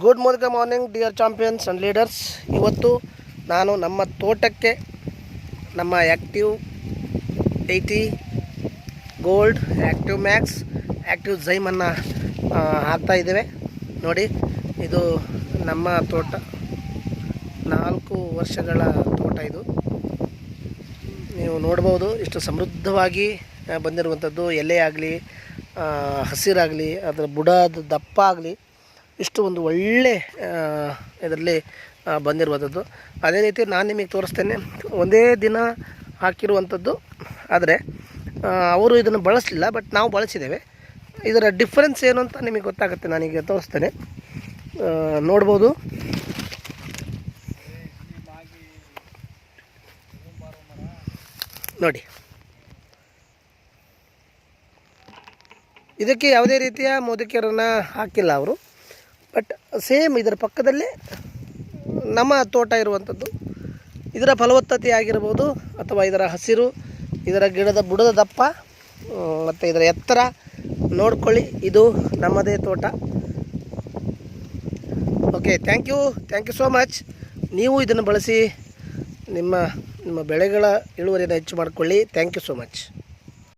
Good morning dear champions and leaders. ಇವತ್ತು ನಾನು ನಮ್ಮ ತೋಟಕ್ಕೆ ನಮ್ಮ active 80 gold, active max, active ಝೈಮನ್ನು ಹಾಕ್ತಾಯಿದ್ದೇವೆ. ನೋಡಿ, ಇದು ನಮ್ಮ ತೋಟ, 4 ವರ್ಷಗಳ ತೋಟ. ಇದು ನೀವು ನೋಡ್ಬೋದು, ಇಷ್ಟು ಸಮೃದ್ಧವಾಗಿ ಬಂದಿರುವಂಥದ್ದು. ಎಲೆ ಆಗಲಿ, ಹಸಿರಾಗಲಿ, ಅದರ ಬುಡದ ದಪ್ಪ ಆಗಲಿ, ಇಷ್ಟು ಒಂದು ಒಳ್ಳೆ ಇದರಲ್ಲಿ ಬಂದಿರುವಂಥದ್ದು. ಅದೇ ರೀತಿ ನಾನು ನಿಮಗೆ ತೋರಿಸ್ತೇನೆ. ಒಂದೇ ದಿನ ಹಾಕಿರುವಂಥದ್ದು, ಆದರೆ ಅವರು ಇದನ್ನು ಬಳಸಲಿಲ್ಲ, ಬಟ್ ನಾವು ಬಳಸಿದ್ದೇವೆ. ಇದರ ಡಿಫ್ರೆನ್ಸ್ ಏನು ಅಂತ ನಿಮಗೆ ಗೊತ್ತಾಗುತ್ತೆ. ನಾನೀಗ ತೋರಿಸ್ತೇನೆ, ನೋಡ್ಬೋದು. ನೋಡಿ, ಇದಕ್ಕೆ ಯಾವುದೇ ರೀತಿಯ ಮೋದಕಿಯರನ್ನು ಹಾಕಿಲ್ಲ ಅವರು, ಬಟ್ ಸೇಮ್ ಇದರ ಪಕ್ಕದಲ್ಲೇ ನಮ್ಮ ತೋಟ ಇರುವಂಥದ್ದು. ಇದರ ಫಲವತ್ತತೆ ಆಗಿರ್ಬೋದು, ಅಥವಾ ಇದರ ಹಸಿರು, ಇದರ ಗಿಡದ ಬುಡದ ದಪ್ಪ ಮತ್ತು ಇದರ ಎತ್ತರ ನೋಡ್ಕೊಳ್ಳಿ. ಇದು ನಮ್ಮದೇ ತೋಟ. Okay, thank you so much. ನೀವು ಇದನ್ನು ಬಳಸಿ ನಿಮ್ಮ ಬೆಳೆಗಳ ಇಳುವರಿಯನ್ನು ಹೆಚ್ಚು ಮಾಡಿಕೊಳ್ಳಿ. Thank you so much.